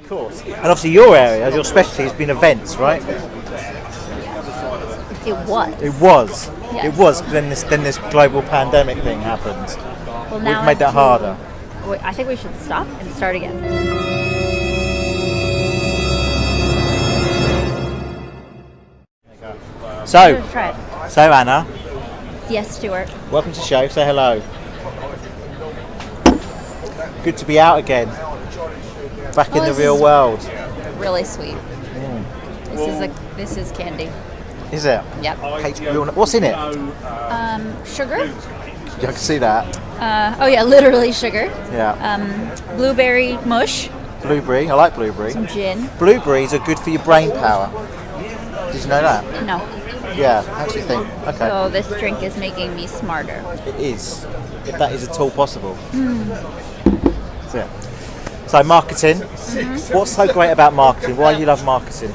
course. And obviously your area, your specialty has been events, right? It was. It was. Yes. It was. But then this global pandemic thing happened. Well, now We've made that harder. I think we should stop and start again. So Try it. Anna, Yes, Stuart. welcome to the show. Say hello. Good to be out again. Back in the this real is- world. Really sweet. This is candy. Is it? Yep. What's in it? Sugar. I can see that. Oh yeah, literally sugar. Yeah. Blueberry mush. Blueberry. I like blueberry. Some gin. Blueberries are good for your brain power. Did you know that? No. Yeah. How do you think? Okay. So this drink is making me smarter. It is. If that is at all possible. That's it. So marketing. What's so great about marketing? Why do you love marketing?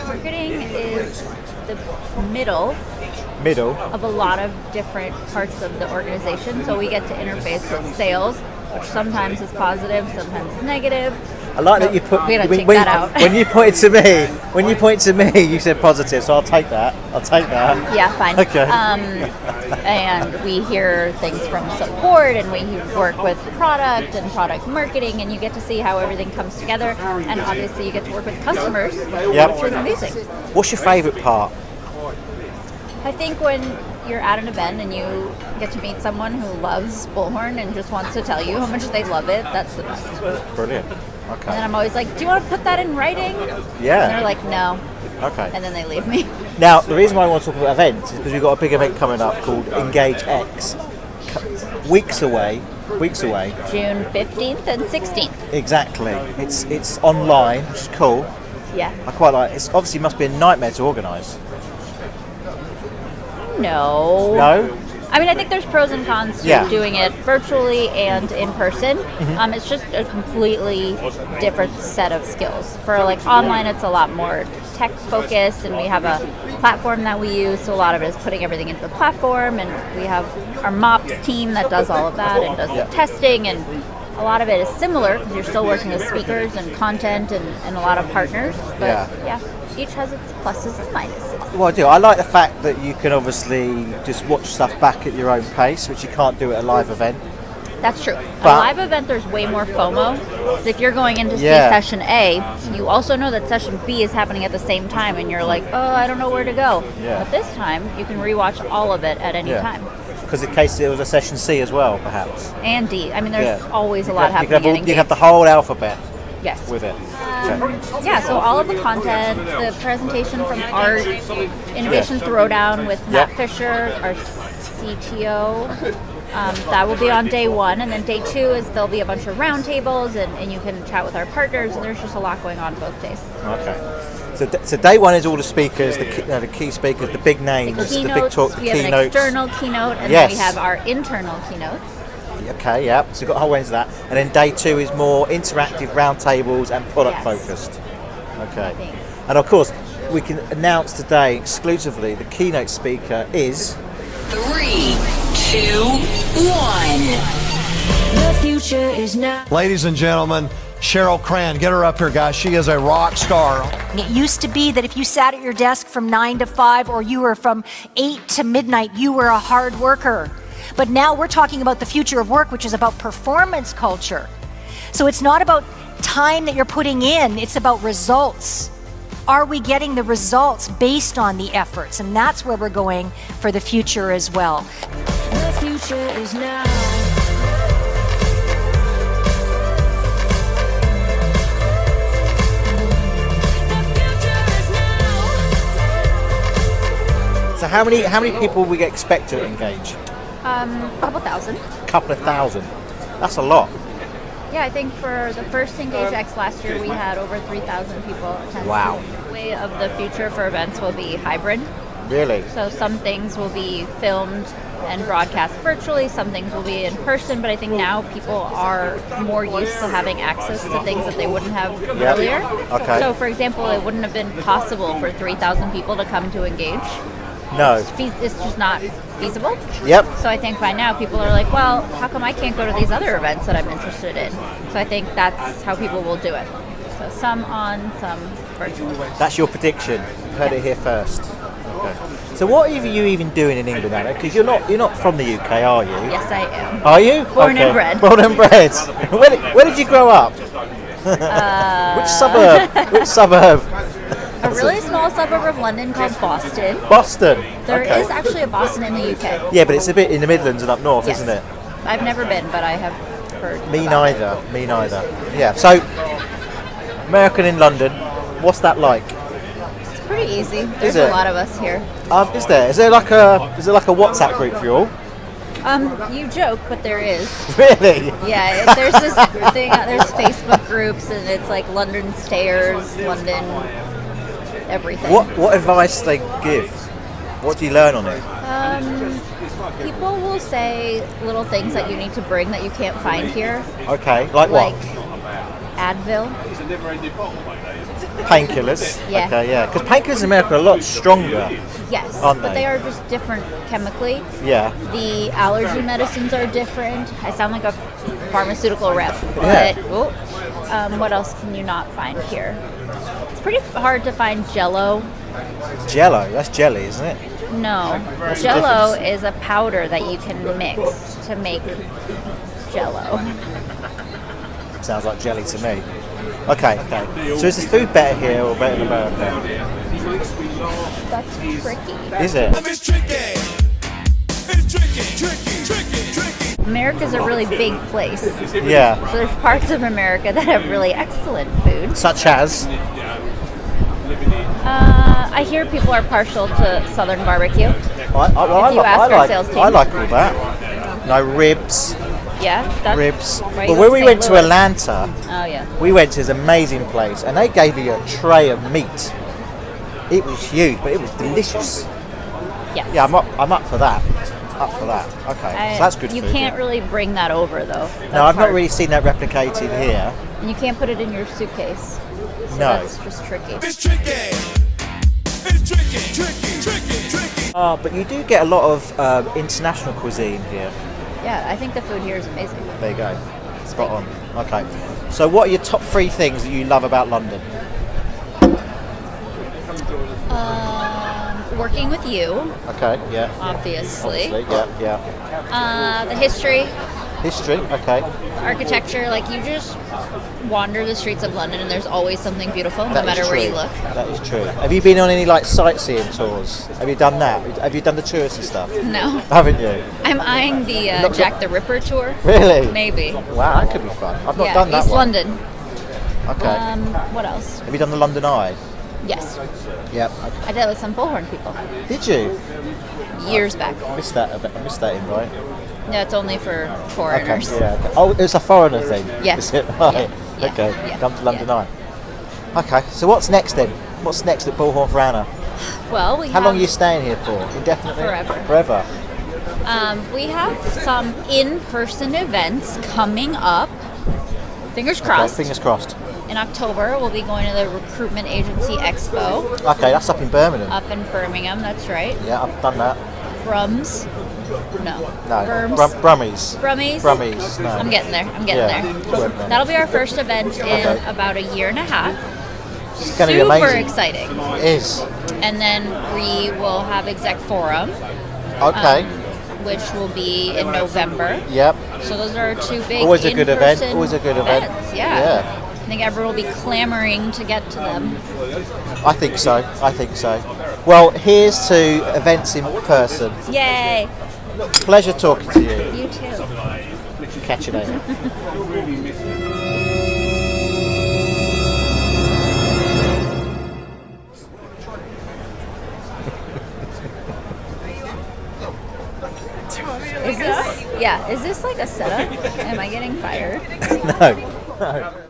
Marketing is the middle of a lot of different parts of the organization. So we get to interface with sales, which sometimes is positive, sometimes is negative. I like that you put. We gotta take that out. When you pointed to me, you said positive. So I'll take that. Yeah, fine. Okay. And we hear things from support, and we work with product and product marketing, and you get to see how everything comes together. And obviously, you get to work with customers, Yep. which is amazing. What's your favourite part? I think when you're at an event and you get to meet someone who loves Bullhorn and just wants to tell you how much they love it, that's the best. Brilliant. And then Okay. I'm always like, do you want to put that in writing? And Yeah. they're like, no. Okay. And then they leave me. Now, the reason why I want to talk about events is because we've got a big event coming up called Engage X. Weeks away. June 15th and 16th. Exactly. It's online, which is cool. Yeah. I quite like it. It's obviously must be a nightmare to organise. No. No? I mean, I think there's pros and cons to Yeah. doing it virtually and in person. It's just a completely different set of skills. For like online, it's a lot more tech focused, and we have a platform that we use. So a lot of it is putting everything into the platform, and we have our MOPS team that does all of that and does the testing, and a lot of it is similar because you're still working with speakers and content and a lot of partners. But yeah, each has its pluses and minuses. Well, I do. I like the fact that you can obviously just watch stuff back at your own pace, which you can't do at a live event. That's true. At But- a live event, there's way more FOMO. So if you're going in to see Yeah. session A, you also know that session B is happening at the same time, and you're like, oh, I don't know where to go. Yeah. But this time, you can rewatch all of it at any time. Because in case it was a session C as well, perhaps. And D. I mean, there's Yeah. always a lot You could happening at you have the Engage. whole alphabet Yes. with it. Yeah, so all of the content, the presentation from Art, Innovation Throwdown with Matt Fisher, our CTO. That will be on day one, and then day two is there'll be a bunch of roundtables, and you can chat with our partners, and there's just a lot going on both days. Okay. So day one is all the speakers, the key speakers, the big names, The the big keynotes, talk, the we have an keynotes. external keynote, and Yes. then we have our internal keynotes. Okay, yeah. So you've got a whole range of that. And then day two is more interactive roundtables and product Yes. focused. Okay. think. And of course, we can announce today exclusively the keynote speaker is 3, 2, 1. The future is now. Ladies and gentlemen, Cheryl Cran. Get her up here, guys. She is a rock star. It used to be that if you sat at your desk from 9 to 5 or you were from 8 to midnight, you were a hard worker. But now we're talking about the future of work, which is about performance culture. So it's not about time that you're putting in, it's about results. Are we getting the results based on the efforts? And that's where we're going for the future as well. The future is now. So how many people we expect to engage? A couple thousand. A couple of thousand. That's a lot. Yeah, I think for the first Engage X last year, we had over 3,000 people attend. Wow. The way of the future for events will be hybrid. Really? So some things will be filmed and broadcast virtually, some things will be in person, but I think now people are more used to having access to things that they wouldn't have earlier. Okay. So for example, it wouldn't have been possible for 3,000 people to come to Engage. No. It's just not feasible. Yep. So I think by now people are like, well, how come I can't go to these other events that I'm interested in? So I think that's how people will do it. So some on, some virtual. That's your prediction. You heard it here first. Okay. So what are you even doing in England, Anna? Because you're not from the UK, are you? Yes, I am. Are you? Born and bred. Born and bred. Where did you grow up? Which suburb? Which suburb? A really small suburb of London called Boston. Boston. There Okay. is actually a Boston in the UK. Yeah, but it's a bit in the Midlands and up north, Yes. isn't it? I've never been, but I have heard. Me about it. neither. Me neither. Yeah. So, American in London. What's that like? It's pretty easy. There's it? a lot of us here. Is there? Is there like a WhatsApp group for you all? You joke, but there is. Really? Yeah, there's this thing. There's Facebook groups, and it's like London stairs, London everything. What advice they give? What do you learn on it? People will say little things that you need to bring that you can't find here, Okay. Like what? Advil. Painkillers. Yeah. Okay. Yeah. Because painkillers in America are a lot stronger. Yes, Aren't but they? they are just different chemically. Yeah. The allergy medicines are different. I sound like a pharmaceutical rep. Yeah. But what else can you not find here? It's pretty hard to find Jello. Jello. That's jelly, isn't it? No, What's the Jello difference? is a powder that you can mix to make Jello. Sounds like jelly to me. Okay. Okay. So is the food better here or better in America? That's tricky. Is it? It's tricky. It's tricky. America's a really big place. So Yeah. there's parts of America that have really excellent food. Such as. I hear people are partial to Southern barbecue. I If you ask our sales team. like all that. No ribs. Yeah, that's Ribs. why you But go when to we St. went to Louis. Atlanta, Oh yeah. we went to this amazing place, and they gave you a tray of meat. It was huge, but it was delicious. Yes. Yeah, I'm up for that. Up for that. Okay, so that's good You food. can't yeah. really bring that over though. No, That's I've not hard. really seen that replicated here. And you can't put it in your suitcase. So No. that's just tricky. It's tricky. It's tricky. But you do get a lot of international cuisine here. Yeah, I think the food here is amazing. There you go. Spot on. Okay. So what are your top 3 things that you love about London? Working with you, Okay, yeah. obviously. Yeah. The history, History, okay. architecture, like you just wander the streets of London and there's always something beautiful no That is matter where true. you look. That is true. Have you been on any like sightseeing tours? Have you done that? Have you done the touristy stuff? No. Haven't you? I'm eyeing the Not- Jack the Ripper tour. Really? Maybe. Wow, that could be fun. I've not Yeah, done that East one. London. Okay. What else? Have you done the London Eye? Yes. Yep. I did it with some bullhorn people Did you? years back. I missed that invite. No, it's only for Okay. foreigners. Yeah. Okay. Oh, it's a foreigner thing. Yeah. Is it? Right. Yeah. Okay. Yeah. Come to London Yeah. Eye. Okay. So what's next then? What's next at Bullhorn for Anna? Well, we How have, long are you staying here for? Indefinitely? Forever. Forever. we have some in-person events coming up. Fingers crossed. Okay, fingers crossed. In October, we'll be going to the Recruitment Agency Expo Okay, that's up in Birmingham. up in Birmingham. That's right. Yeah, I've done that. Brums. No. No. Brums. Brummies. Brummies. Brummies. No. I'm getting there. I'm getting Yeah, there. it's worth it. That'll be our first event in Okay. about a year and a half. It's going to be Super amazing. exciting. It is. And then we will have Exec Forum, Okay. which will be in November. Yep. So those are our 2 big Always a good event. in-person Always a good event. events, Yeah. Yeah. I think everyone will be clamoring to get to them. I think so. I think so. Well, here's to events in person. Yay! Pleasure talking to you. You too. Catch you later. Is this like a setup? Am I getting fired? No. No.